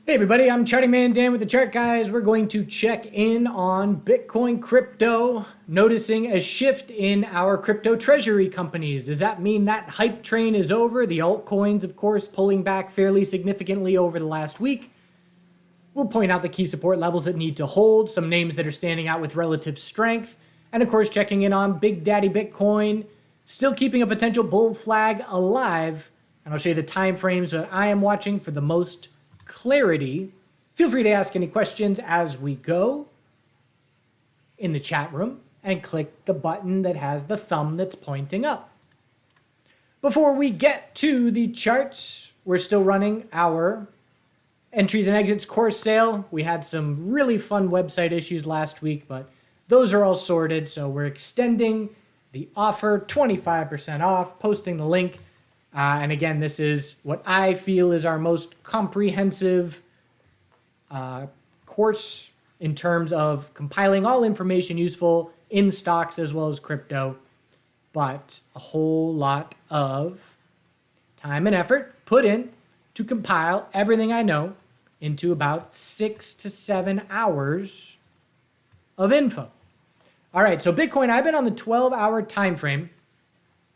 Hey everybody, I'm Charting Man Dan with the Chart Guys. We're going to check in on Bitcoin crypto, noticing a shift in our crypto treasury companies. Does that mean that hype train is over? The altcoins, of course, pulling back fairly significantly over the last week. We'll point out the key support levels that need to hold, some names that are standing out with relative strength, and of course checking in on Big Daddy Bitcoin, still keeping a potential bull flag alive. And I'll show you the time frames that I am watching for the most clarity. Feel free to ask any questions as we go in the chat room and click the button that has the thumb that's pointing up. Before we get to the charts, we're still running our entries and exits course sale. We had some really fun website issues last week, but those are all sorted. So we're extending the offer, 25% off, posting the link. And again, this is what I feel is our most comprehensive course in terms of compiling all information useful in stocks as well as crypto, but a whole lot of time and effort put in to compile everything I know into about 6 to 7 hours of info. All right, so Bitcoin, I've been on the 12-hour time frame.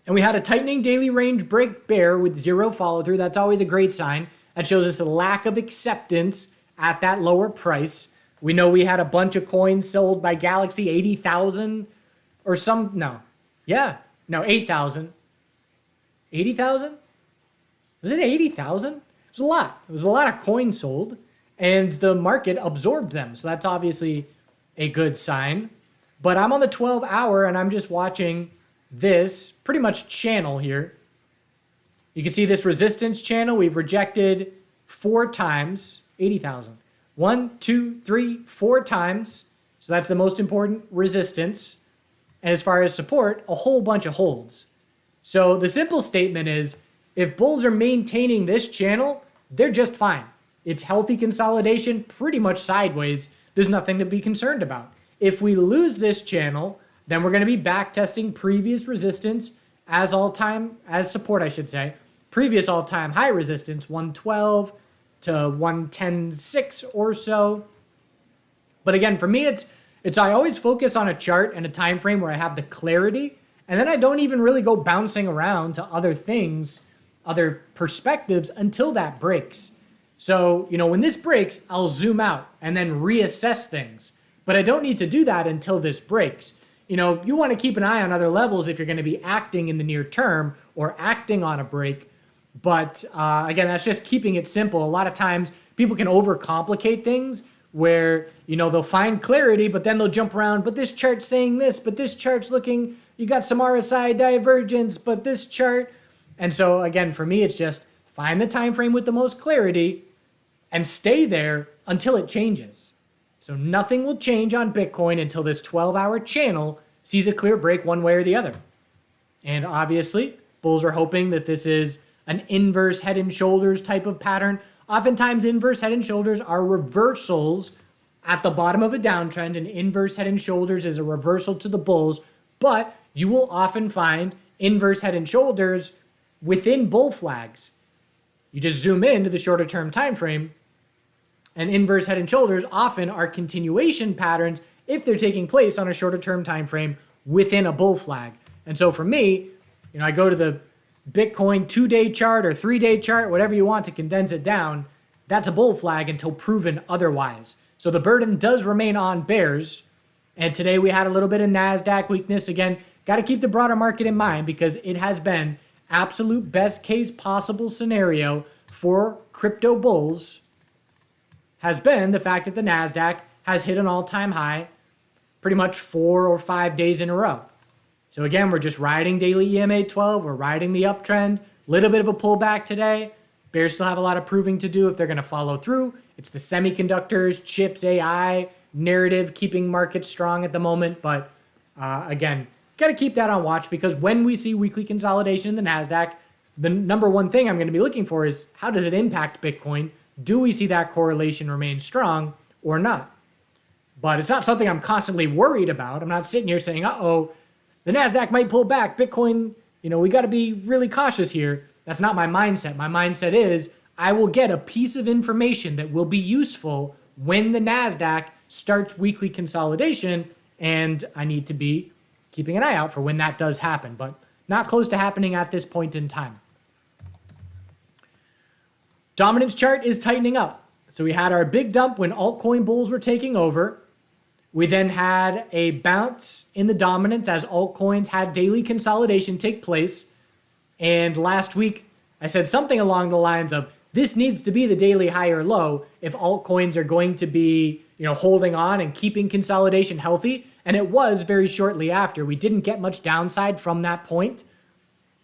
And we had a tightening daily range break bear with zero follow through. That's always a great sign. That shows us a lack of acceptance at that lower price. We know we had a bunch of coins sold by Galaxy, 80,000 or some, no. Yeah, no, 8,000. 80,000? Was it 80,000? It was a lot. It was a lot of coins sold and the market absorbed them. So that's obviously a good sign. But I'm on the 12-hour and I'm just watching this pretty much channel here. You can see this resistance channel we've rejected 4 times, 80,000. 1, 2, 3, 4 times. So that's the most important resistance. And as far as support, a whole bunch of holds. So the simple statement is, if bulls are maintaining this channel, they're just fine. It's healthy consolidation, pretty much sideways. There's nothing to be concerned about. If we lose this channel, then we're going to be back testing previous resistance as support, I should say. Previous all-time high resistance, 112 to 110.6 or so. But again, for me, it's I always focus on a chart and a time frame where I have the clarity, and then I don't even really go bouncing around to other things, other perspectives until that breaks. So, when this breaks, I'll zoom out and then reassess things. But I don't need to do that until this breaks. You want to keep an eye on other levels if you're going to be acting in the near term or acting on a break. But again, that's just keeping it simple. A lot of times people can overcomplicate things where, they'll find clarity, but then they'll jump around. But this chart's saying this, but this chart's looking, you got some RSI divergence, but this chart. And so again, for me, it's just find the time frame with the most clarity and stay there until it changes. So nothing will change on Bitcoin until this 12-hour channel sees a clear break one way or the other. And obviously, bulls are hoping that this is an inverse head and shoulders type of pattern. Oftentimes, inverse head and shoulders are reversals at the bottom of a downtrend. An inverse head and shoulders is a reversal to the bulls, but you will often find inverse head and shoulders within bull flags. You just zoom into the shorter term time frame. And inverse head and shoulders often are continuation patterns if they're taking place on a shorter term time frame within a bull flag. And so for me, I go to the Bitcoin 2-day chart or 3-day chart, whatever you want to condense it down. That's a bull flag until proven otherwise. So the burden does remain on bears. And today we had a little bit of NASDAQ weakness. Again, got to keep the broader market in mind because it has been absolute best case possible scenario for crypto bulls has been the fact that the NASDAQ has hit an all-time high pretty much 4 or 5 days in a row. So again, we're just riding daily EMA 12. We're riding the uptrend. Little bit of a pullback today. Bears still have a lot of proving to do if they're going to follow through. It's the semiconductors, chips, AI narrative keeping markets strong at the moment. But again, got to keep that on watch because when we see weekly consolidation in the NASDAQ, the number one thing I'm going to be looking for is how does it impact Bitcoin? Do we see that correlation remain strong or not? But it's not something I'm constantly worried about. I'm not sitting here saying, uh-oh, the NASDAQ might pull back. Bitcoin, we got to be really cautious here. That's not my mindset. My mindset is I will get a piece of information that will be useful when the NASDAQ starts weekly consolidation, and I need to be keeping an eye out for when that does happen, but not close to happening at this point in time. Dominance chart is tightening up. So we had our big dump when altcoin bulls were taking over. We then had a bounce in the dominance as altcoins had daily consolidation take place. And last week, I said something along the lines of, this needs to be the daily high or low if altcoins are going to be, holding on and keeping consolidation healthy. And it was very shortly after. We didn't get much downside from that point.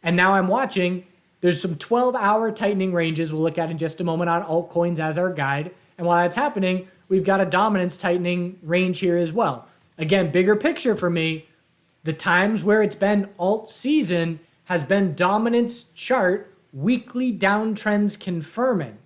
And now I'm watching, there's some 12-hour tightening ranges we'll look at in just a moment on altcoins as our guide. And while that's happening, we've got a dominance tightening range here as well. Again, bigger picture for me, the times where it's been alt season has been dominance chart weekly downtrends confirming.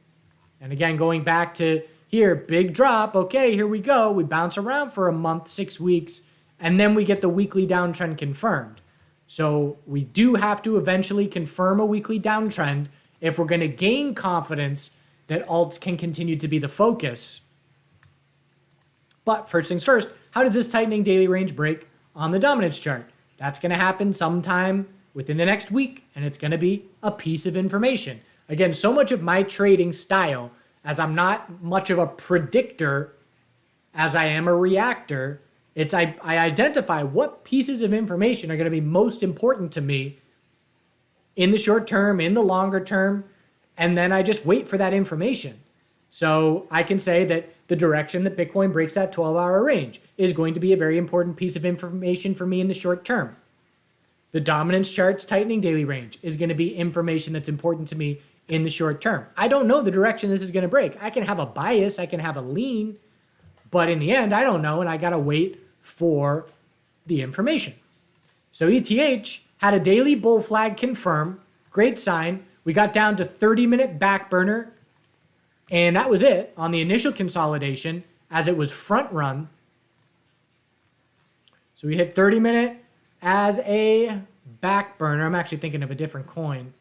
And again, going back to here, big drop. Okay, here we go. We bounce around for a month, 6 weeks, and then we get the weekly downtrend confirmed. So we do have to eventually confirm a weekly downtrend if we're going to gain confidence that alts can continue to be the focus. But first things first, how does this tightening daily range break on the dominance chart? That's going to happen sometime within the next week, and it's going to be a piece of information. Again, so much of my trading style, as I'm not much of a predictor as I am a reactor, it's I identify what pieces of information are going to be most important to me in the short term, in the longer term, and then I just wait for that information. So I can say that the direction that Bitcoin breaks that 12-hour range is going to be a very important piece of information for me in the short term. The dominance chart's tightening daily range is going to be information that's important to me in the short term. I don't know the direction this is going to break. I can have a bias, I can have a lean, but in the end, I don't know, and I got to wait for the information. So ETH had a daily bull flag confirm. Great sign. We got down to 30-minute back burner, and that was it on the initial consolidation as it was front run. So we hit 30-minute as a back burner. I'm actually thinking of a different coin.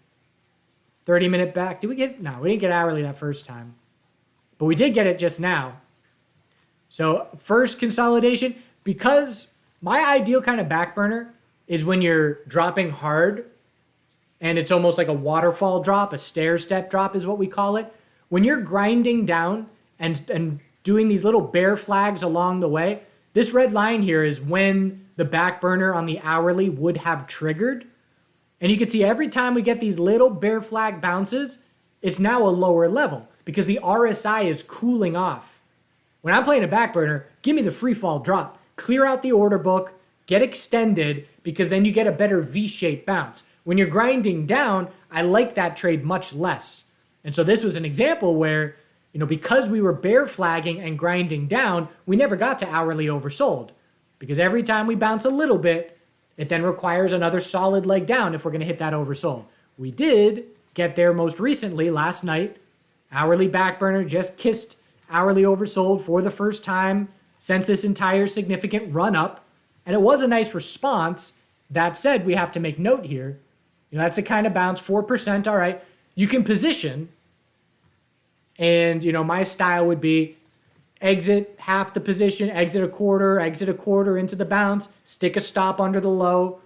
30-minute back. Did we get? No, we didn't get hourly that first time, but we did get it just now. So first consolidation, because my ideal kind of back burner is when you're dropping hard and it's almost like a waterfall drop, a stair step drop is what we call it. When you're grinding down and doing these little bear flags along the way, this red line here is when the back burner on the hourly would have triggered. And you can see every time we get these little bear flag bounces, it's now a lower level because the RSI is cooling off. When I'm playing a back burner, give me the free fall drop. Clear out the order book, get extended, because then you get a better V-shaped bounce. When you're grinding down, I like that trade much less. And so this was an example where, because we were bear flagging and grinding down, we never got to hourly oversold. Because every time we bounce a little bit, it then requires another solid leg down if we're going to hit that oversold. We did get there most recently last night. Hourly back burner just kissed hourly oversold for the first time since this entire significant run up. And it was a nice response. That said, we have to make note here. That's the kind of bounce, 4%. All right. You can position. And, my style would be exit half the position, exit a quarter into the bounce, stick a stop under the low.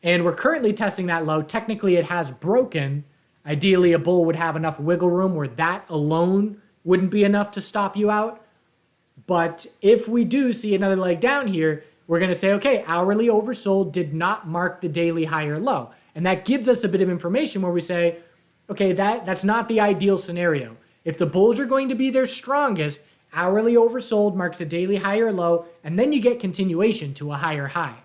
And we're currently testing that low. Technically, it has broken. Ideally, a bull would have enough wiggle room where that alone wouldn't be enough to stop you out. But if we do see another leg down here, we're going to say, okay, hourly oversold did not mark the daily high or low. And that gives us a bit of information where we say, okay, that's not the ideal scenario. If the bulls are going to be their strongest, hourly oversold marks a daily high or low, and then you get continuation to a higher high.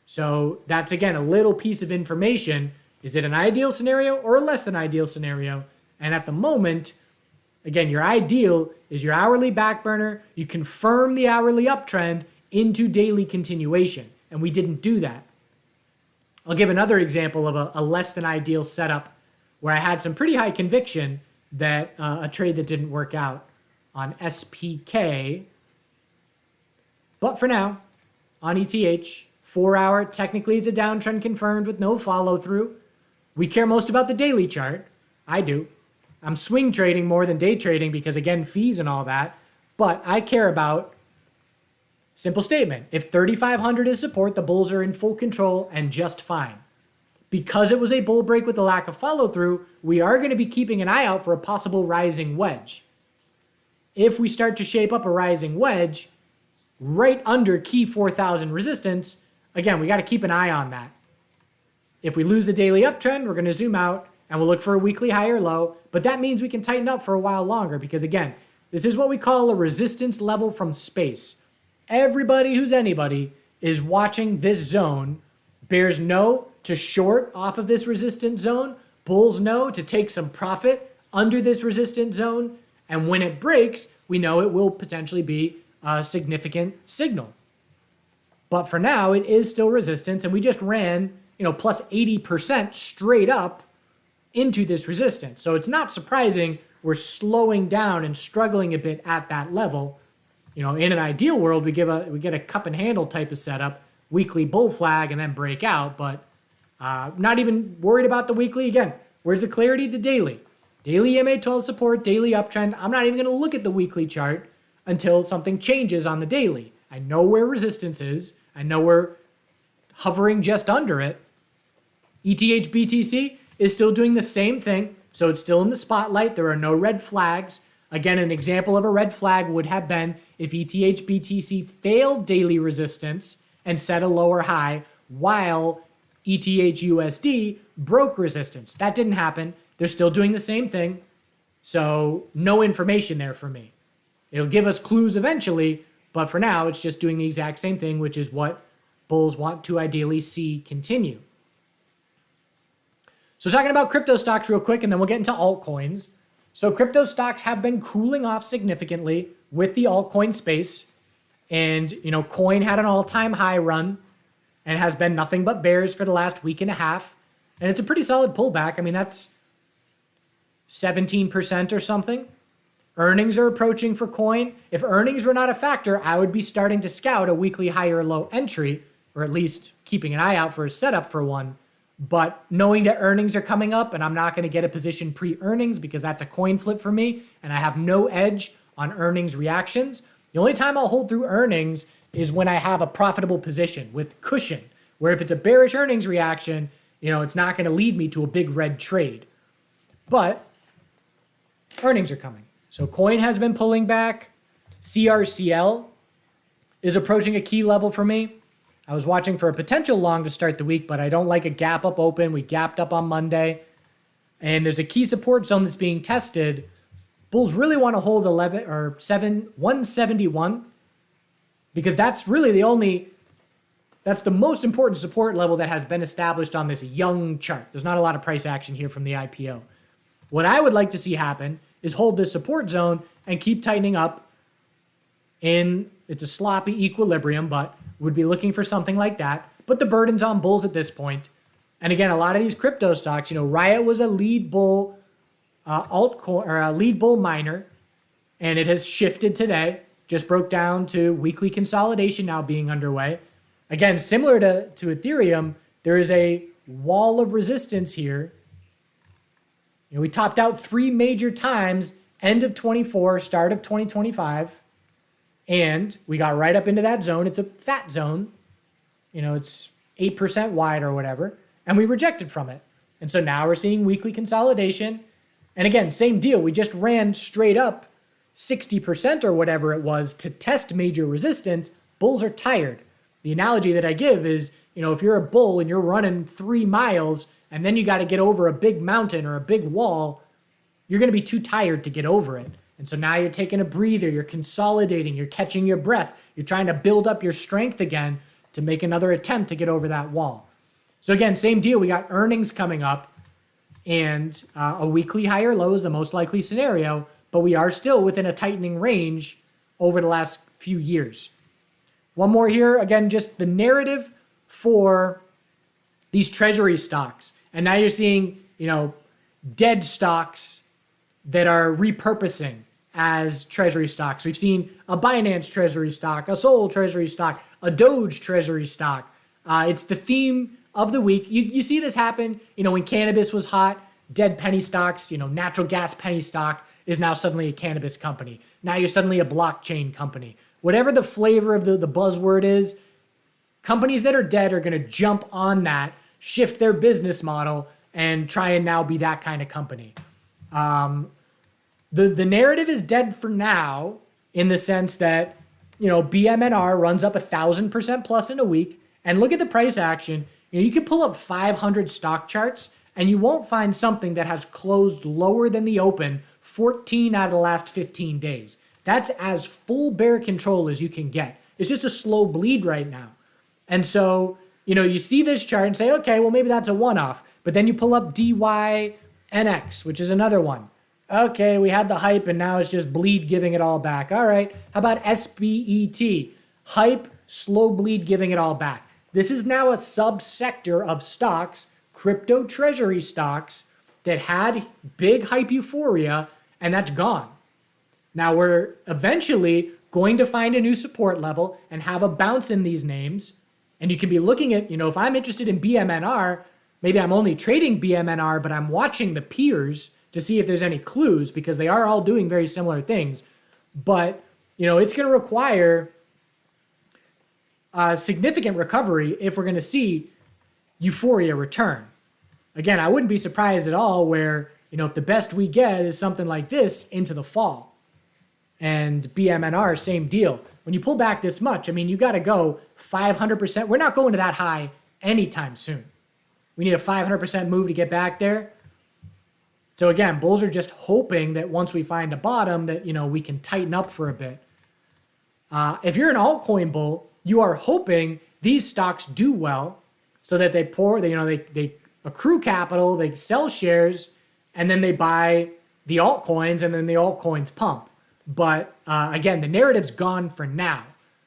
So that's, again, a little piece of information. Is it an ideal scenario or a less than ideal scenario? And at the moment, again, your ideal is your hourly back burner. You confirm the hourly uptrend into daily continuation, and we didn't do that. I'll give another example of a less than ideal setup where I had some pretty high conviction that a trade that didn't work out on SPK. But for now, on ETH, 4-hour, technically it's a downtrend confirmed with no follow through. We care most about the daily chart. I do. I'm swing trading more than day trading because, again, fees and all that. But I care about simple statement. If 3,500 is support, the bulls are in full control and just fine. Because it was a bull break with a lack of follow through, we are going to be keeping an eye out for a possible rising wedge. If we start to shape up a rising wedge right under key 4,000 resistance, again, we got to keep an eye on that. If we lose the daily uptrend, we're going to zoom out and we'll look for a weekly high or low, but that means we can tighten up for a while longer because, again, this is what we call a resistance level from space. Everybody who's anybody is watching this zone. Bears know to short off of this resistance zone. Bulls know to take some profit under this resistance zone. And when it breaks, we know it will potentially be a significant signal. But for now, it is still resistance. And we just ran, plus 80% straight up into this resistance. So it's not surprising we're slowing down and struggling a bit at that level. In an ideal world, we get a cup and handle type of setup, weekly bull flag, and then break out. But not even worried about the weekly. Again, where's the clarity? The daily. Daily MA12 support, daily uptrend. I'm not even going to look at the weekly chart until something changes on the daily. I know where resistance is. I know we're hovering just under it. ETH BTC is still doing the same thing. So it's still in the spotlight. There are no red flags. Again, an example of a red flag would have been if ETH BTC failed daily resistance and set a lower high while ETH USD broke resistance. That didn't happen. They're still doing the same thing. So no information there for me. It'll give us clues eventually, but for now, it's just doing the exact same thing, which is what bulls want to ideally see continue. So talking about crypto stocks real quick, and then we'll get into altcoins. So crypto stocks have been cooling off significantly with the altcoin space. And, coin had an all-time high run and has been nothing but bears for the last week and a half. And it's a pretty solid pullback. I mean, that's 17% or something. Earnings are approaching for coin. If earnings were not a factor, I would be starting to scout a weekly high or low entry, or at least keeping an eye out for a setup for one. But knowing that earnings are coming up and I'm not going to get a position pre-earnings because that's a coin flip for me and I have no edge on earnings reactions. The only time I'll hold through earnings is when I have a profitable position with cushion, where if it's a bearish earnings reaction, it's not going to lead me to a big red trade. But earnings are coming. So coin has been pulling back. CRCL is approaching a key level for me. I was watching for a potential long to start the week, but I don't like a gap up open. We gapped up on Monday. And there's a key support zone that's being tested. Bulls really want to hold 171 because that's really that's the most important support level that has been established on this young chart. There's not a lot of price action here from the IPO. What I would like to see happen is hold this support zone and keep tightening up it's a sloppy equilibrium, but would be looking for something like that. But the burden's on bulls at this point. And again, a lot of these crypto stocks, Riot was a lead bull altcoin or a lead bull miner, and it has shifted today. Just broke down to weekly consolidation now being underway. Again, similar to Ethereum, there is a wall of resistance here. We topped out 3 major times, end of 24, start of 2025. And we got right up into that zone. It's a fat zone. It's 8% wide or whatever. And we rejected from it. And so now we're seeing weekly consolidation. And again, same deal. We just ran straight up 60% or whatever it was to test major resistance. Bulls are tired. The analogy that I give is, if you're a bull and you're running 3 miles and then you got to get over a big mountain or a big wall, you're going to be too tired to get over it. And so now you're taking a breather, you're consolidating, you're catching your breath, you're trying to build up your strength again to make another attempt to get over that wall. So again, same deal. We got earnings coming up and a weekly high or low is the most likely scenario, but we are still within a tightening range over the last few years. One more here, again, just the narrative for these treasury stocks. And now you're seeing, dead stocks that are repurposing as treasury stocks. We've seen a Binance treasury stock, a Sol treasury stock, a Doge treasury stock. It's the theme of the week. You see this happen, when cannabis was hot. dead penny stocks, natural gas penny stock is now suddenly a cannabis company. Now you're suddenly a blockchain company. Whatever the flavor of the buzzword is, companies that are dead are going to jump on that, shift their business model, and try and now be that kind of company. The narrative is dead for now in the sense that, BMNR runs up 1,000% plus in a week. And look at the price action. You can pull up 500 stock charts and you won't find something that has closed lower than the open 14 out of the last 15 days. That's as full bear control as you can get. It's just a slow bleed right now. And so, you see this chart and say, okay, well, maybe that's a one-off. But then you pull up DYNX, which is another one. Okay, we had the hype and now it's just bleed giving it all back. All right, how about SBET? Hype, slow bleed giving it all back. This is now a subsector of stocks, crypto treasury stocks, that had big hype euphoria, and that's gone. Now we're eventually going to find a new support level and have a bounce in these names. And you can be looking at, if I'm interested in BMNR, maybe I'm only trading BMNR, but I'm watching the peers to see if there's any clues because they are all doing very similar things. But, it's going to require a significant recovery if we're going to see euphoria return. Again, I wouldn't be surprised at all where, if the best we get is something like this into the fall. And BMNR, same deal. When you pull back this much, you got to go 500%. We're not going to that high anytime soon. We need a 500% move to get back there. So again, bulls are just hoping that once we find a bottom that, we can tighten up for a bit. If you're an altcoin bull, you are hoping these stocks do well so that they accrue capital, they sell shares, and then they buy the altcoins, and then the altcoins pump. But again, the narrative's gone for now.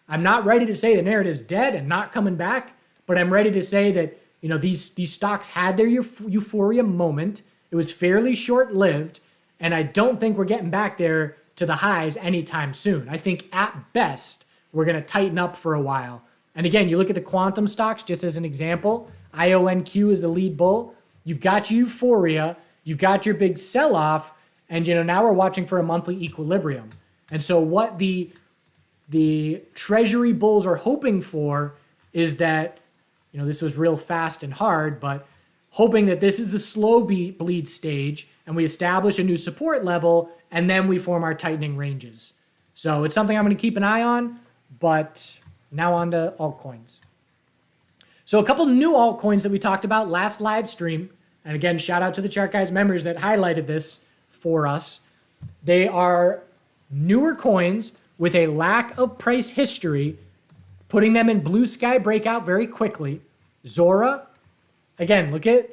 I'm not ready to say the narrative's dead and not coming back, but I'm ready to say that, these stocks had their euphoria moment. It was fairly short-lived, and I don't think we're getting back there to the highs anytime soon. I think at best, we're going to tighten up for a while. And again, you look at the quantum stocks just as an example. IONQ is the lead bull. You've got your euphoria, you've got your big sell-off, and now we're watching for a monthly equilibrium. And so what the Treasury bulls are hoping for is that, this was real fast and hard, but hoping that this is the slow bleed stage and we establish a new support level and then we form our tightening ranges. So it's something I'm going to keep an eye on, but now on to altcoins. So a couple new altcoins that we talked about last live stream, and again, shout out to the Chart Guys members that highlighted this for us. They are newer coins with a lack of price history, putting them in blue sky breakout very quickly. Zora, again, look at,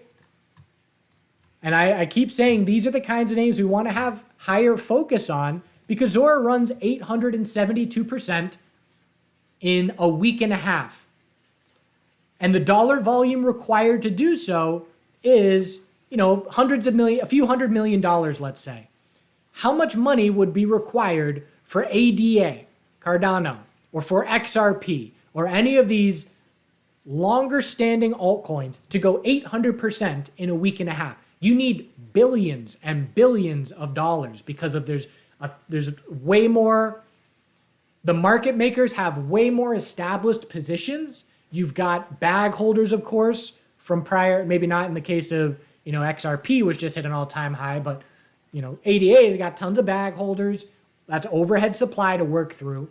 and I keep saying these are the kinds of names we want to have higher focus on because Zora runs 872% in a week and a half. And the dollar volume required to do so is, hundreds of million, a few $100 million, let's say. How much money would be required for ADA, Cardano, or for XRP, or any of these longer standing altcoins to go 800% in a week and a half? You need billions and billions of dollars because of there's way more, the market makers have way more established positions. You've got bag holders, of course, from prior, maybe not in the case of, XRP, which just hit an all-time high, but, ADA's got tons of bag holders. That's overhead supply to work through.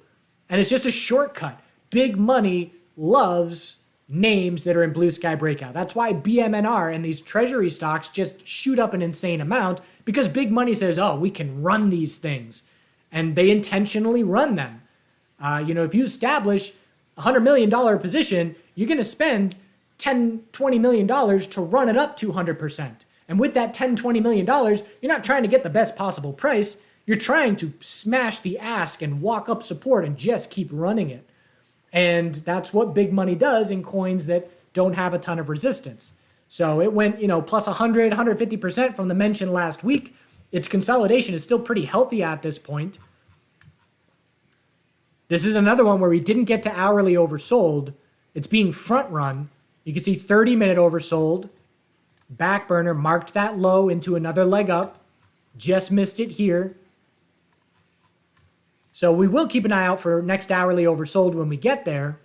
And it's just a shortcut. Big money loves names that are in blue sky breakout. That's why BMNR and these treasury stocks just shoot up an insane amount because big money says, oh, we can run these things. And they intentionally run them. If you establish a $100 million position, you're going to spend $10, $20 million to run it up 200%. And with that $10, $20 million, you're not trying to get the best possible price. You're trying to smash the ask and walk up support and just keep running it. And that's what big money does in coins that don't have a ton of resistance. So it went, plus 100, 150% from the mention last week. Its consolidation is still pretty healthy at this point. This is another one where we didn't get to hourly oversold. It's being front run. You can see 30-minute oversold. back burner, marked that low into another leg up, just missed it here. So we will keep an eye out for next hourly oversold when we get there.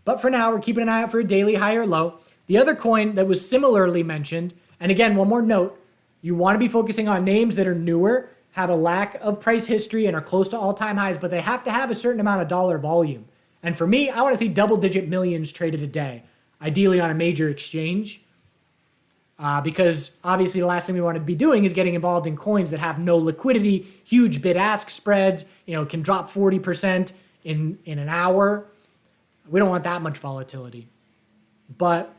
But for now, we're keeping an eye out for a daily high or low. The other coin that was similarly mentioned, and again, one more note, you want to be focusing on names that are newer, have a lack of price history, and are close to all-time highs, but they have to have a certain amount of dollar volume. And for me, I want to see double-digit millions traded a day, ideally on a major exchange, because obviously the last thing we want to be doing is getting involved in coins that have no liquidity, huge bid-ask spreads, can drop 40% in an hour. We don't want that much volatility. But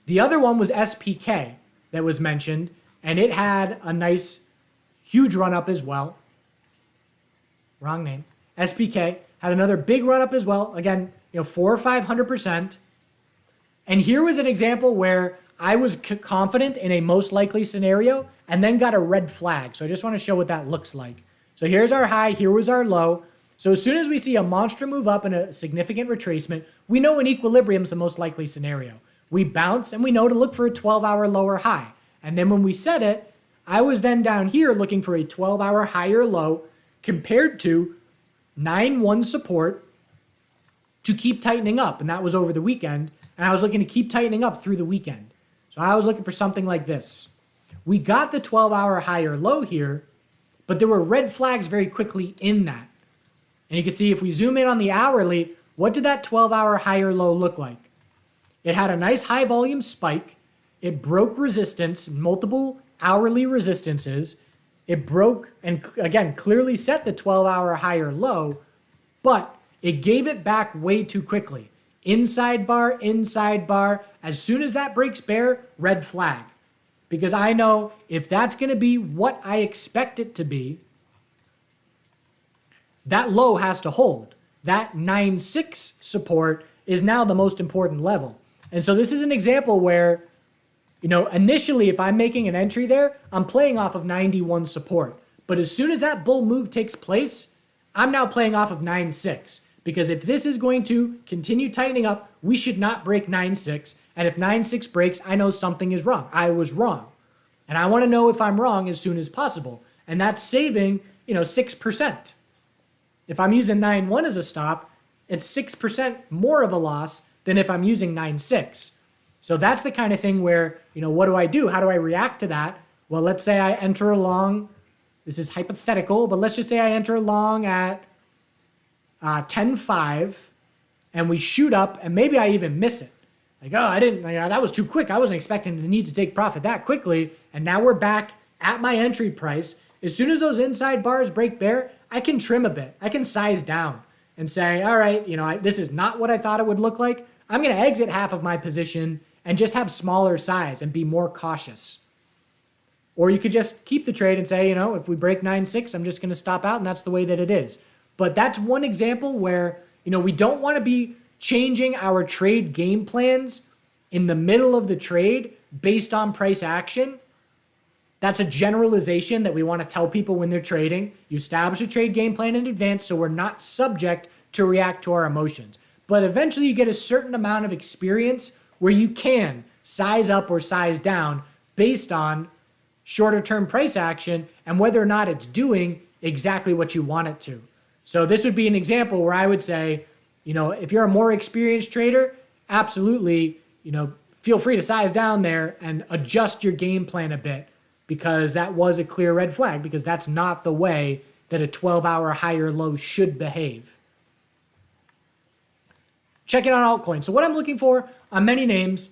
the other one was SPK that was mentioned, and it had a nice, huge run-up as well. Wrong name. SPK had another big run-up as well. Again, 400 or 500%. And here was an example where I was confident in a most likely scenario and then got a red flag. So I just want to show what that looks like. So here's our high, here was our low. So as soon as we see a monster move up and a significant retracement, we know an equilibrium is the most likely scenario. We bounce and we know to look for a 12-hour lower high. And then when we set it, I was then down here looking for a 12-hour higher low compared to 9-1 support to keep tightening up. And that was over the weekend. And I was looking to keep tightening up through the weekend. So I was looking for something like this. We got the 12-hour higher low here, but there were red flags very quickly in that. And you can see if we zoom in on the hourly, what did that 12-hour higher low look like? It had a nice high volume spike. It broke resistance, multiple hourly resistances. It broke and again clearly set the 12-hour higher low, but it gave it back way too quickly. Inside bar. As soon as that breaks bear, red flag. Because I know if that's going to be what I expect it to be, that low has to hold. That 9.6 support is now the most important level. And so this is an example where, initially if I'm making an entry there, I'm playing off of 91 support. But as soon as that bull move takes place, I'm now playing off of 9.6. Because if this is going to continue tightening up, we should not break 9.6. And if 9.6 breaks, I know something is wrong. I was wrong. And I want to know if I'm wrong as soon as possible. And that's saving, 6%. If I'm using 9.1 as a stop, it's 6% more of a loss than if I'm using 9.6. So that's the kind of thing where, what do I do? How do I react to that? Well, let's say I enter along. This is hypothetical, but let's just say I enter along at 10.5 and we shoot up and maybe I even miss it. That was too quick. I wasn't expecting the need to take profit that quickly. And now we're back at my entry price. As soon as those inside bars break bear, I can trim a bit. I can size down and say, all right, this is not what I thought it would look like. I'm going to exit half of my position and just have smaller size and be more cautious. Or you could just keep the trade and say, if we break 9.6, I'm just going to stop out, and that's the way that it is. But that's one example where, we don't want to be changing our trade game plans in the middle of the trade based on price action. That's a generalization that we want to tell people when they're trading. You establish a trade game plan in advance so we're not subject to react to our emotions. But eventually you get a certain amount of experience where you can size up or size down based on shorter term price action and whether or not it's doing exactly what you want it to. So this would be an example where I would say, if you're a more experienced trader, absolutely, feel free to size down there and adjust your game plan a bit, because that was a clear red flag, because that's not the way that a 12-hour higher low should behave. Checking on altcoins. So what I'm looking for on many names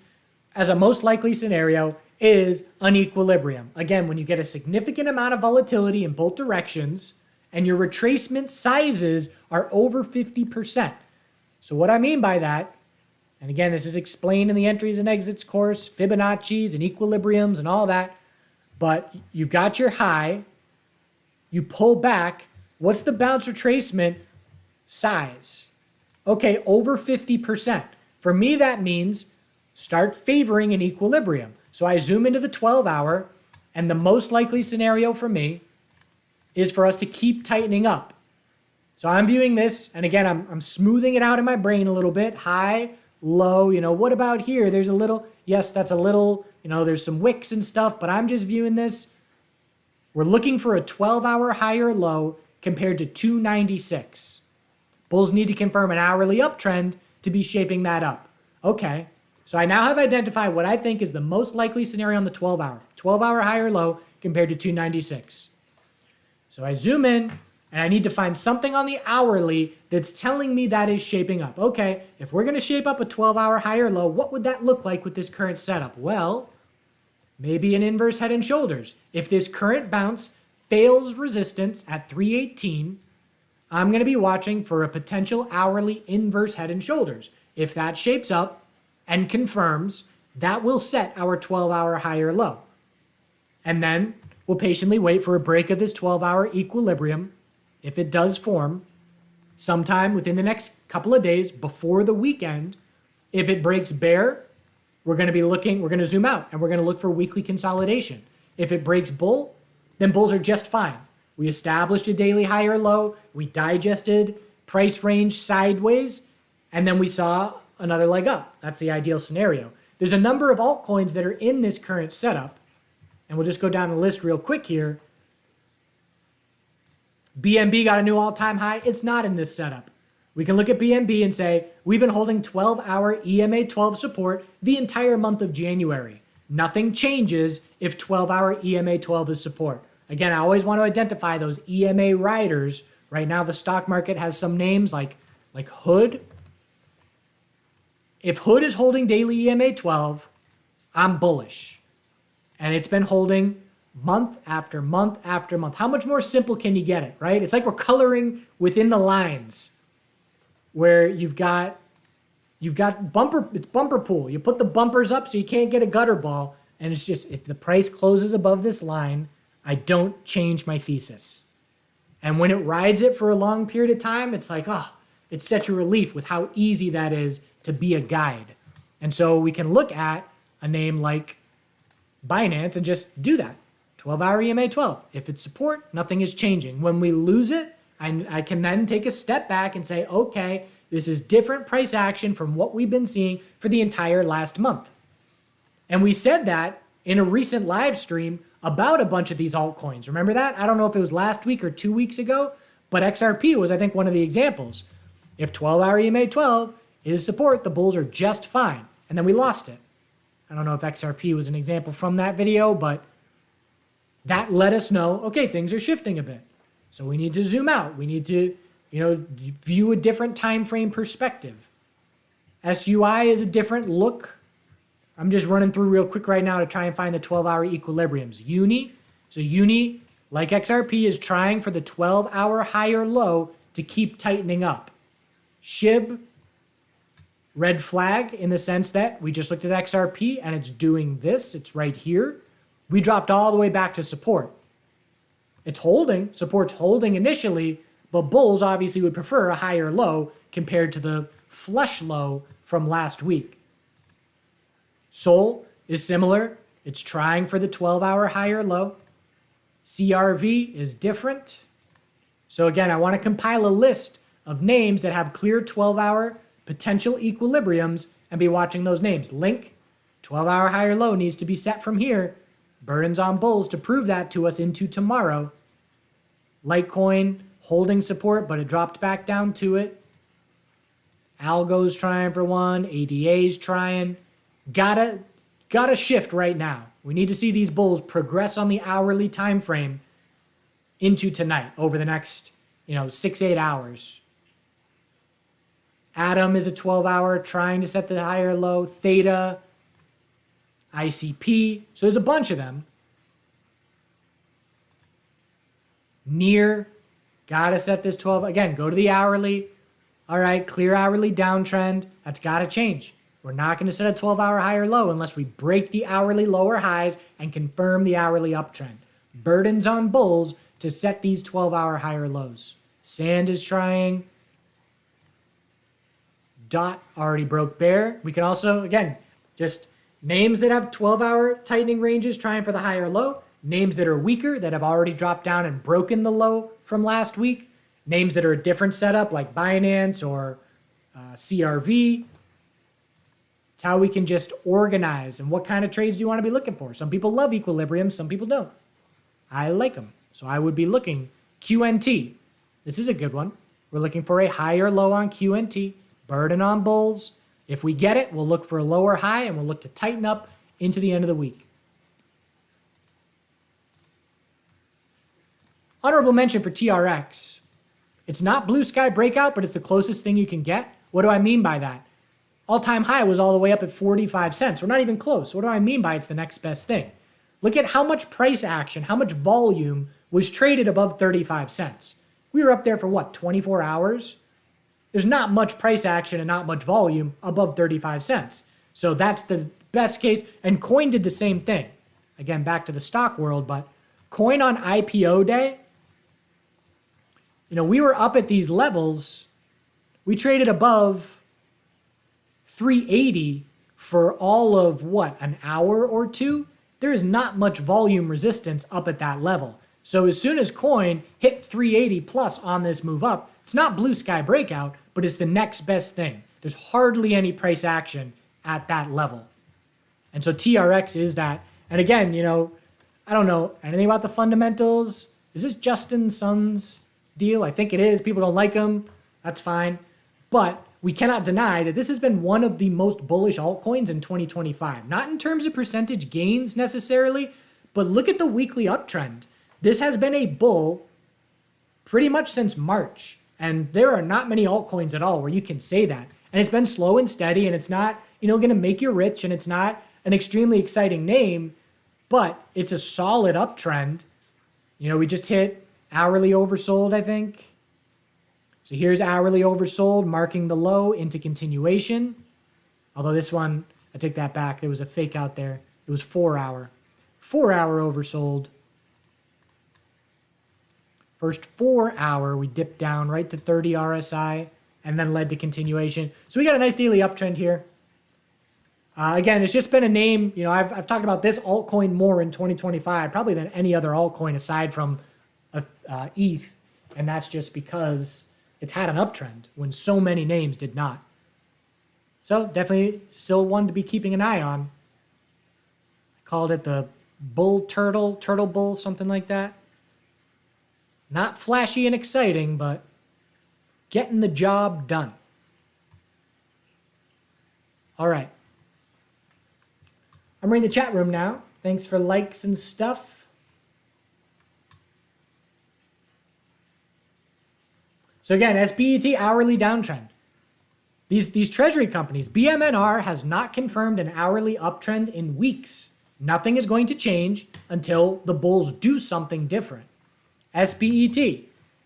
as a most likely scenario is an equilibrium. Again, when you get a significant amount of volatility in both directions and your retracement sizes are over 50%. So what I mean by that, and again, this is explained in the entries and exits course, Fibonacci's and equilibriums and all that, but you've got your high, you pull back, what's the bounce retracement size? Okay, over 50%. For me, that means start favoring an equilibrium. So I zoom into the 12-hour, and the most likely scenario for me is for us to keep tightening up. So I'm viewing this, and again, I'm smoothing it out in my brain a little bit. High, low. What about here? There's a little, yes, that's a little, there's some wicks and stuff, but I'm just viewing this. We're looking for a 12-hour higher low compared to 296. Bulls need to confirm an hourly uptrend to be shaping that up. Okay, so I now have identified what I think is the most likely scenario on the 12-hour. 12-hour higher low compared to 296. So I zoom in, and I need to find something on the hourly that's telling me that is shaping up. Okay, if we're going to shape up a 12-hour higher low, what would that look like with this current setup? Well, maybe an inverse head and shoulders. If this current bounce fails resistance at 318, I'm going to be watching for a potential hourly inverse head and shoulders. If that shapes up and confirms, that will set our 12-hour higher low. And then we'll patiently wait for a break of this 12-hour equilibrium. If it does form sometime within the next couple of days before the weekend, if it breaks bear, we're going to zoom out and we're going to look for weekly consolidation. If it breaks bull, then bulls are just fine. We established a daily higher low, we digested price range sideways, and then we saw another leg up. That's the ideal scenario. There's a number of altcoins that are in this current setup, and we'll just go down the list real quick here. BNB got a new all-time high. It's not in this setup. We can look at BNB and say, we've been holding 12-hour EMA 12 support the entire month of January. Nothing changes if 12-hour EMA 12 is support. Again, I always want to identify those EMA riders. Right now, the stock market has some names like Hood. If Hood is holding daily EMA 12, I'm bullish. And it's been holding month after month after month. How much more simple can you get it, right? It's like we're coloring within the lines where you've got bumper, it's bumper pool. You put the bumpers up so you can't get a gutter ball. And it's just, if the price closes above this line, I don't change my thesis. And when it rides it for a long period of time, it's like, it's such a relief with how easy that is to be a guide. And so we can look at a name like Binance and just do that. 12-hour EMA 12. If it's support, nothing is changing. When we lose it, I can then take a step back and say, okay, this is different price action from what we've been seeing for the entire last month. And we said that in a recent live stream about a bunch of these altcoins. Remember that? I don't know if it was last week or 2 weeks ago, but XRP was, I think, one of the examples. If 12-hour EMA 12 is support, the bulls are just fine. And then we lost it. I don't know if XRP was an example from that video, but that let us know, okay, things are shifting a bit. So we need to zoom out. We need to, view a different time frame perspective. SUI is a different look. I'm just running through real quick right now to try and find the 12-hour equilibriums. Uni, like XRP, is trying for the 12-hour higher low to keep tightening up. SHIB, red flag in the sense that we just looked at XRP and it's doing this. It's right here. We dropped all the way back to support. It's holding. Support's holding initially, but bulls obviously would prefer a higher low compared to the flush low from last week. Sol is similar. It's trying for the 12-hour higher low. CRV is different. So again, I want to compile a list of names that have clear 12-hour potential equilibriums and be watching those names. Link, 12-hour higher low needs to be set from here. Burdens on bulls to prove that to us into tomorrow. Litecoin holding support, but it dropped back down to it. Algo's trying for one. ADA's trying. Gotta shift right now. We need to see these bulls progress on the hourly time frame into tonight over the next 6-8 hours. Atom is a 12-hour trying to set the higher low. Theta, ICP. So there's a bunch of them. Near, gotta set this 12. Again, go to the hourly. All right, clear hourly downtrend. That's gotta change. We're not going to set a 12-hour higher low unless we break the hourly lower highs and confirm the hourly uptrend. Burdens on bulls to set these 12-hour higher lows. Sand is trying. Dot already broke bear. We can also, again, just names that have 12-hour tightening ranges trying for the higher low. Names that are weaker that have already dropped down and broken the low from last week. Names that are a different setup like Binance or CRV. It's how we can just organize and what kind of trades do you want to be looking for. Some people love equilibrium, some people don't. I like them. So I would be looking QNT. This is a good one. We're looking for a higher low on QNT, burden on bulls. If we get it, we'll look for a lower high and we'll look to tighten up into the end of the week. Honorable mention for TRX. It's not blue sky breakout, but it's the closest thing you can get. What do I mean by that? All-time high was all the way up at 45 cents. We're not even close. What do I mean by it's the next best thing? Look at how much price action, how much volume was traded above 35 cents. We were up there for what, 24 hours? There's not much price action and not much volume above 35 cents. So that's the best case. And Coin did the same thing. Again, back to the stock world, but Coin on IPO day, we were up at these levels. We traded above 380 for all of what, an hour or two? There is not much volume resistance up at that level. So as soon as Coin hit 380 plus on this move up, it's not blue sky breakout, but it's the next best thing. There's hardly any price action at that level. And so TRX is that. And again, I don't know anything about the fundamentals. Is this Justin Sun's deal? I think it is. People don't like him. That's fine. But we cannot deny that this has been one of the most bullish altcoins in 2025. Not in terms of percentage gains necessarily, but look at the weekly uptrend. This has been a bull pretty much since March. And there are not many altcoins at all where you can say that. And it's been slow and steady, and it's not, going to make you rich, and it's not an extremely exciting name, but it's a solid uptrend. We just hit hourly oversold, I think. So here's hourly oversold, marking the low into continuation. Although this one, I take that back. There was a fake out there. It was 4 hour. 4 hour oversold. First 4 hour, we dipped down right to 30 RSI and then led to continuation. So we got a nice daily uptrend here. Again, it's just been a name. I've talked about this altcoin more in 2025, probably than any other altcoin aside from ETH. And that's just because it's had an uptrend when so many names did not. So definitely still one to be keeping an eye on. I called it the turtle bull, something like that. Not flashy and exciting, but getting the job done. All right. I'm reading the chat room now. Thanks for likes and stuff. So again, SPET hourly downtrend. These treasury companies, BMNR has not confirmed an hourly uptrend in weeks. Nothing is going to change until the bulls do something different. SPET,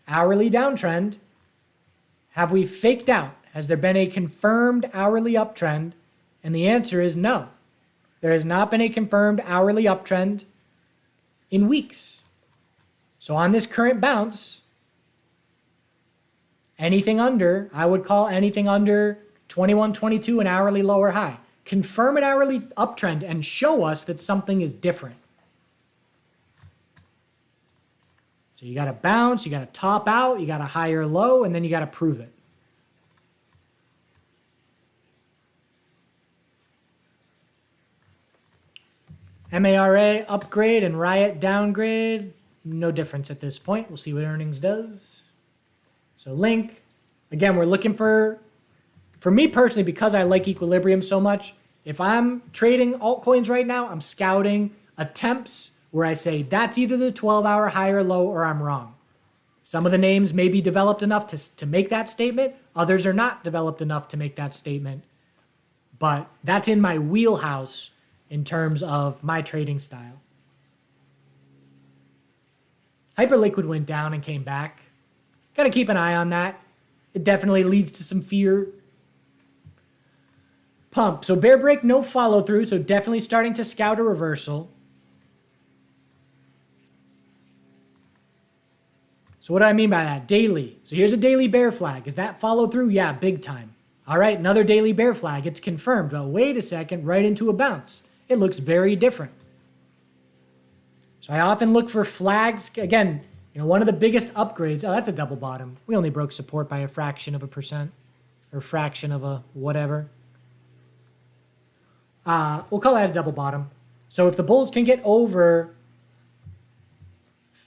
hourly downtrend. Have we faked out? Has there been a confirmed hourly uptrend? And the answer is no. There has not been a confirmed hourly uptrend in weeks. So on this current bounce, I would call anything under 21.22 an hourly lower high. Confirm an hourly uptrend and show us that something is different. So you got to bounce, you got to top out, you got a higher low, and then you got to prove it. MARA upgrade and Riot downgrade, no difference at this point. We'll see what earnings does. So Link, again, we're looking for me personally, because I like equilibrium so much, if I'm trading altcoins right now, I'm scouting attempts where I say that's either the 12-hour high or low or I'm wrong. Some of the names may be developed enough to make that statement. Others are not developed enough to make that statement. But that's in my wheelhouse in terms of my trading style. Hyperliquid went down and came back. Got to keep an eye on that. It definitely leads to some fear. Pump. So bear break, no follow through. So definitely starting to scout a reversal. So what do I mean by that? Daily. So here's a daily bear flag. Is that follow through? Yeah, big time. All right, another daily bear flag. It's confirmed. But wait a second, right into a bounce. It looks very different. So I often look for flags. Again, one of the biggest upgrades. Oh, that's a double bottom. We only broke support by a fraction of a percent or fraction of a whatever. We'll call that a double bottom. So if the bulls can get over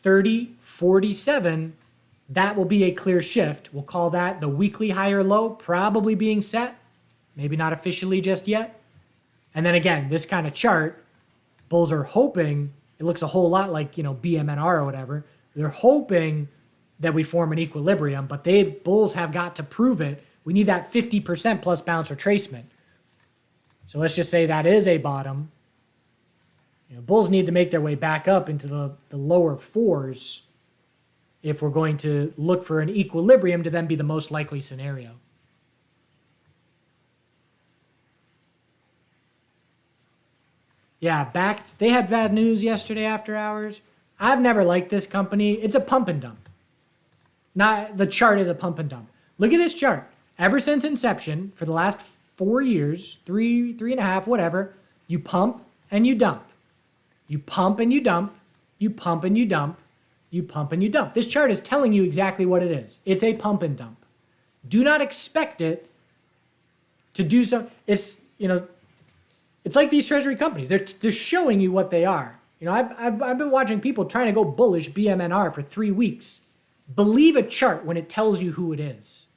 30.47, that will be a clear shift. We'll call that the weekly higher low probably being set. Maybe not officially just yet. And then again, this kind of chart, bulls are hoping, it looks a whole lot like, BMNR or whatever. They're hoping that we form an equilibrium, but bulls have got to prove it. We need that 50% plus bounce retracement. So let's just say that is a bottom. Bulls need to make their way back up into the lower fours if we're going to look for an equilibrium to then be the most likely scenario. Yeah, they had bad news yesterday after hours. I've never liked this company. It's a pump and dump. The chart is a pump and dump. Look at this chart. Ever since inception, for the last 4 years, three and a half, whatever, you pump and you dump. You pump and you dump. You pump and you dump. You pump and you dump. This chart is telling you exactly what it is. It's a pump and dump. Do not expect it to do so. It's like these treasury companies. They're showing you what they are. I've been watching people trying to go bullish BMNR for 3 weeks. Believe a chart when it tells you who it is.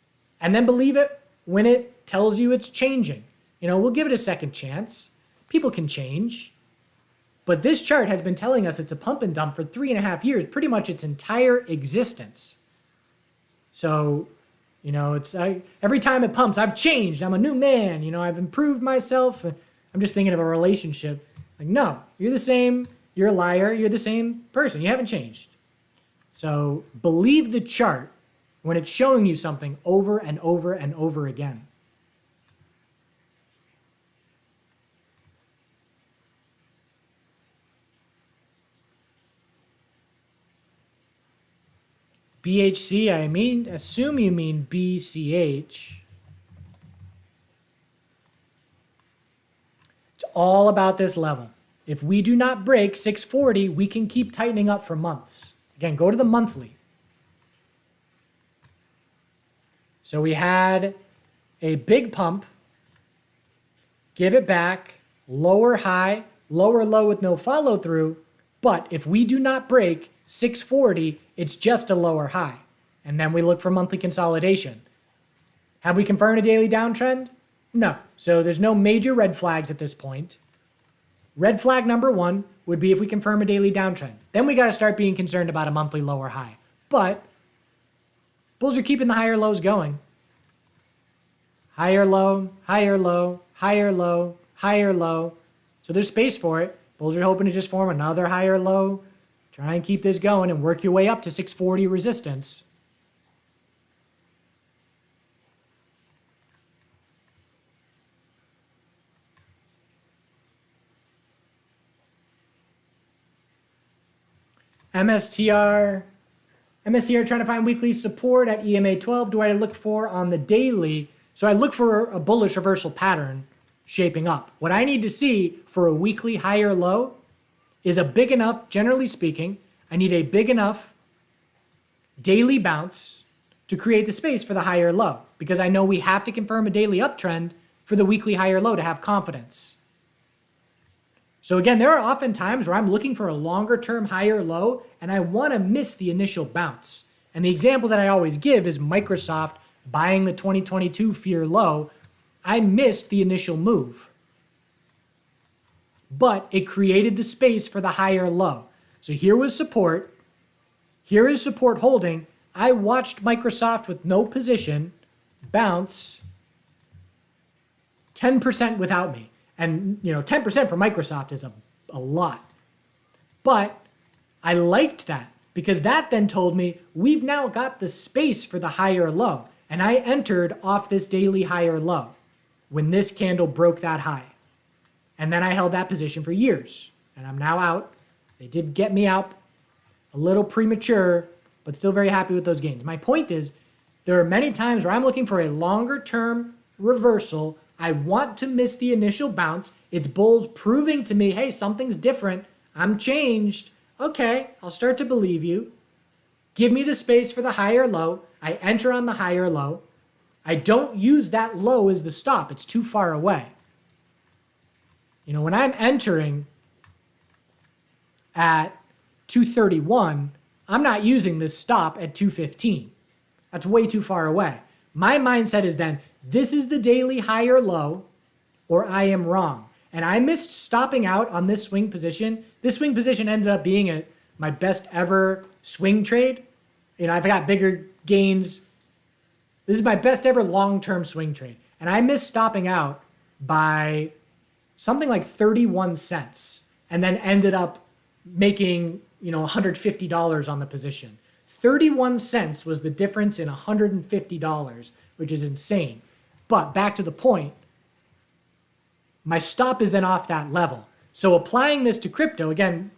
And then believe it when it tells you it's changing. We'll give it a second chance. People can change. But this chart has been telling us it's a pump and dump for 3.5 years, pretty much its entire existence. So, it's every time it pumps, I've changed. I'm a new man. I've improved myself. I'm just thinking of a relationship. Like, no, you're the same. You're a liar. You're the same person. You haven't changed. So believe the chart when it's showing you something over and over and over again. BHC, assume you mean BCH. It's all about this level. If we do not break 640, we can keep tightening up for months. Again, go to the monthly. So we had a big pump, give it back, lower high, lower low with no follow through. But if we do not break 640, it's just a lower high. And then we look for monthly consolidation. Have we confirmed a daily downtrend? No. So there's no major red flags at this point. Red flag number 1 would be if we confirm a daily downtrend. Then we got to start being concerned about a monthly lower high. But bulls are keeping the higher lows going. Higher low, higher low, higher low, higher low. So there's space for it. Bulls are hoping to just form another higher low. Try and keep this going and work your way up to 640 resistance. MSTR trying to find weekly support at EMA 12. Do I look for on the daily? So I look for a bullish reversal pattern shaping up. What I need to see for a weekly higher low is a big enough, generally speaking, I need a big enough daily bounce to create the space for the higher low, because I know we have to confirm a daily uptrend for the weekly higher low to have confidence. So again, there are often times where I'm looking for a longer term higher low and I want to miss the initial bounce. And the example that I always give is Microsoft buying the 2022 fear low. I missed the initial move, but it created the space for the higher low. So here was support. Here is support holding. I watched Microsoft with no position bounce 10% without me. And 10% for Microsoft is a lot. But I liked that because that then told me we've now got the space for the higher low. And I entered off this daily higher low when this candle broke that high. And then I held that position for years. And I'm now out. They did get me out a little premature, but still very happy with those gains. My point is, there are many times where I'm looking for a longer term reversal. I want to miss the initial bounce. It's bulls proving to me, hey, something's different. I'm changed. Okay, I'll start to believe you. Give me the space for the higher low. I enter on the higher low. I don't use that low as the stop. It's too far away. You know, when I'm entering at 231, I'm not using this stop at 215. That's way too far away. My mindset is then, this is the daily high or low, or I am wrong. And I missed stopping out on this swing position. This swing position ended up being my best ever swing trade. You know, I've got bigger gains. This is my best ever long-term swing trade. And I missed stopping out by something like 31 cents and then ended up making, you know, $150 on the position. 31 cents was the difference in $150, which is insane. But back to the point, my stop is then off that level. So applying this to crypto, again,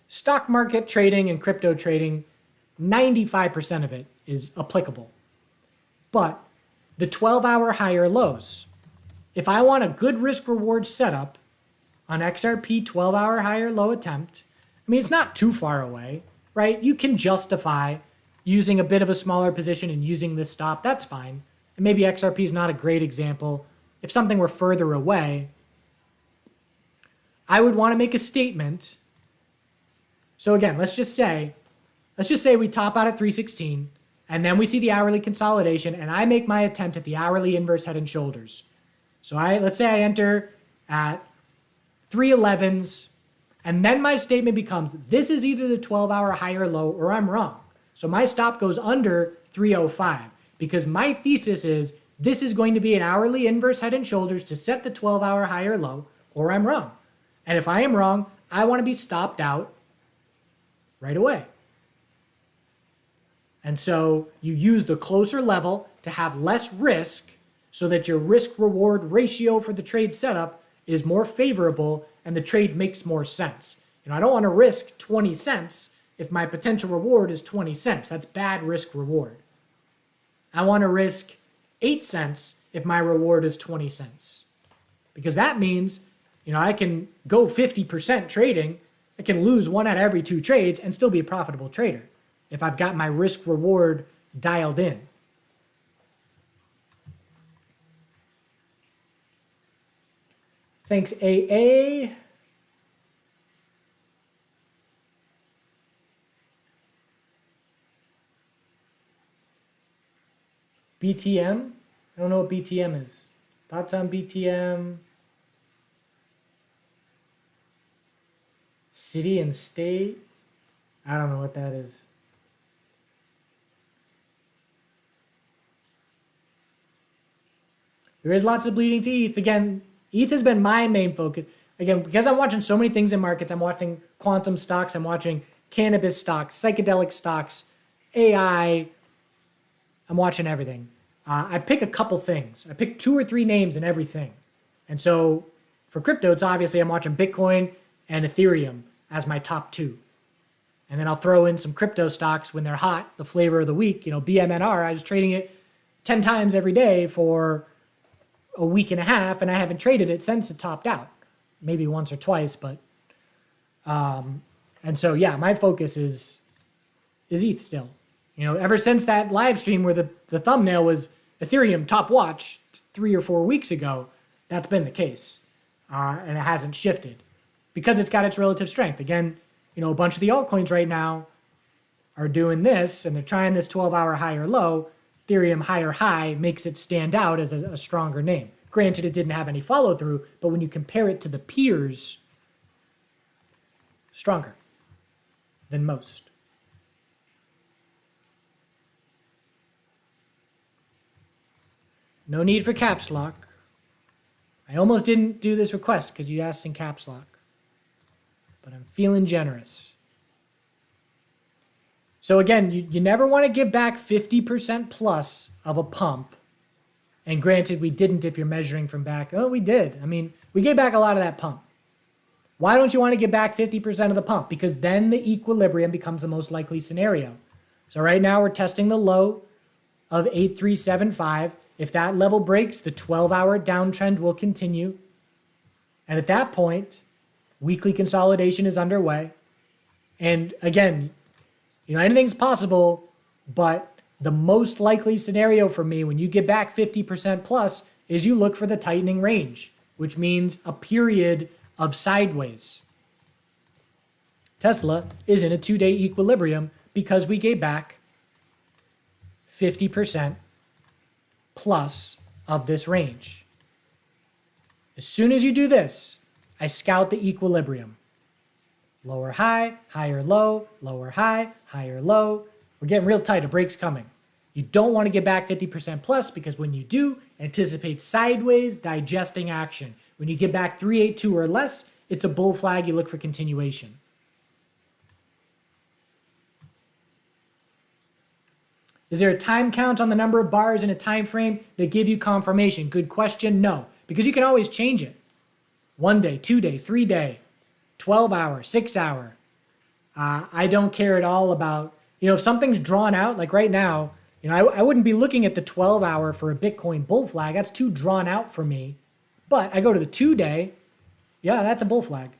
stock market trading and crypto trading, 95% of it is applicable. But the 12-hour higher lows, if I want a good risk-reward setup on XRP 12-hour higher low attempt, I mean, it's not too far away, right? You can justify using a bit of a smaller position and using this stop. That's fine. And maybe XRP is not a great example. If something were further away, I would want to make a statement. So again, let's just say we top out at 316, and then we see the hourly consolidation, and I make my attempt at the hourly inverse head and shoulders. So let's say I enter at 311s, and then my statement becomes, this is either the 12-hour high or low, or I'm wrong. So my stop goes under 305, because my thesis is this is going to be an hourly inverse head and shoulders to set the 12-hour high or low, or I'm wrong. And if I am wrong, I want to be stopped out right away. And so you use the closer level to have less risk so that your risk-reward ratio for the trade setup is more favorable and the trade makes more sense. You know, I don't want to risk 20 cents if my potential reward is 20 cents. That's bad risk-reward. I want to risk 8 cents if my reward is 20 cents. Because that means, you know, I can go 50% trading, I can lose 1 out of every 2 trades and still be a profitable trader if I've got my risk reward dialed in. Thanks, AA. BTM? I don't know what BTM is. Thoughts on BTM? City and state? I don't know what that is. There is lots of bleeding to ETH. Again, ETH has been my main focus. Again, because I'm watching so many things in markets, I'm watching quantum stocks, I'm watching cannabis stocks, psychedelic stocks, AI. I'm watching everything. I pick a couple things. I pick 2 or 3 names in everything. And so for crypto, it's obviously I'm watching Bitcoin and Ethereum as my top 2. And then I'll throw in some crypto stocks when they're hot, the flavor of the week. You know, BMNR, I was trading it 10 times every day for a week and a half, and I haven't traded it since it topped out. Maybe once or twice, but and so yeah, my focus is ETH still. You know, ever since that live stream where the thumbnail was Ethereum top watch 3 or 4 weeks ago, that's been the case, and it hasn't shifted because it's got its relative strength. Again, you know, a bunch of the altcoins right now are doing this, and they're trying this 12-hour high or low. Ethereum higher high makes it stand out as a stronger name. Granted, it didn't have any follow through, but when you compare it to the peers, stronger than most. No need for caps lock. I almost didn't do this request because you asked in caps lock, but I'm feeling generous. So again, you never want to give back 50% plus of a pump. And granted, we didn't if you're measuring from back. Oh, we did. I mean, we gave back a lot of that pump. Why don't you want to give back 50% of the pump? Because then the equilibrium becomes the most likely scenario. So right now we're testing the low of 8375. If that level breaks, the 12-hour downtrend will continue. And at that point, weekly consolidation is underway. And again, you know, anything's possible, but the most likely scenario for me when you get back 50% plus is you look for the tightening range. which means a period of sideways. Tesla is in a 2-day equilibrium because we gave back 50% plus of this range. As soon as you do this, I scout the equilibrium. Lower high, higher low, lower high, higher low. We're getting real tight. A break's coming. You don't want to get back 50% plus because when you do, anticipate sideways digesting action. When you get back 382 or less, it's a bull flag. You look for continuation. Is there a time count on the number of bars in a time frame that give you confirmation? Good question. No, because you can always change it. 1 day, 2 day, 3 day, 12 hour, 6 hour. I don't care at all about, if something's drawn out, like right now, I wouldn't be looking at the 12 hour for a Bitcoin bull flag. That's too drawn out for me. But I go to the 2 day. Yeah, that's a bull flag.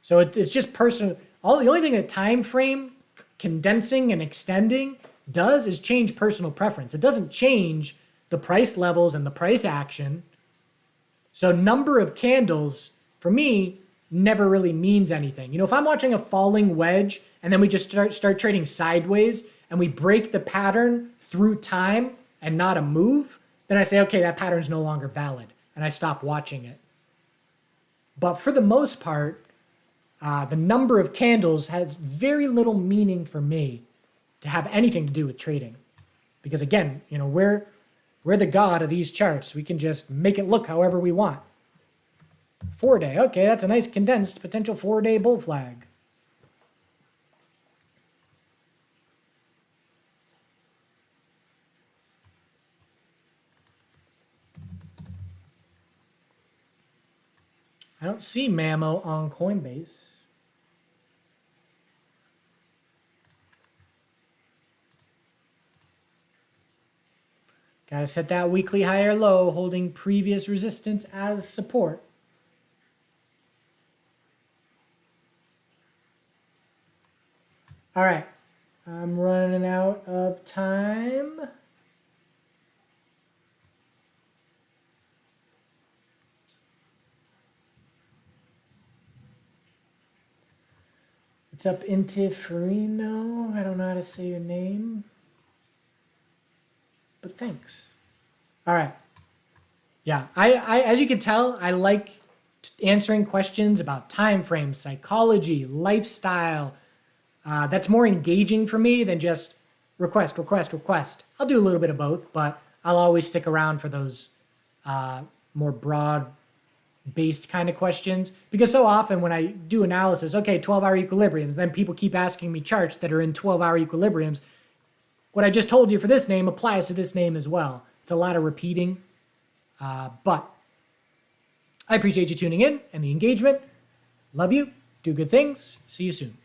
So it's just personal. The only thing that time frame condensing and extending does is change personal preference. It doesn't change the price levels and the price action. So number of candles, for me, never really means anything. If I'm watching a falling wedge and then we just start trading sideways and we break the pattern through time and not a move, then I say, okay, that pattern's no longer valid, and I stop watching it. But for the most part, the number of candles has very little meaning for me to have anything to do with trading. Because again, we're the god of these charts. We can just make it look however we want. 4 day, okay, that's a nice condensed potential 4-day bull flag. I don't see Mamo on Coinbase. Gotta set that weekly high or low, holding previous resistance as support. All right, I'm running out of time. What's up, Intifrino? I don't know how to say your name, but thanks. All right. Yeah, I as you can tell, I like answering questions about time frames, psychology, lifestyle. That's more engaging for me than just request. I'll do a little bit of both, but I'll always stick around for those more broad-based kind of questions. Because so often when I do analysis, okay, 12-hour equilibriums, then people keep asking me charts that are in 12-hour equilibriums. What I just told you for this name applies to this name as well. It's a lot of repeating, but I appreciate you tuning in and the engagement. Love you. Do good things. See you soon.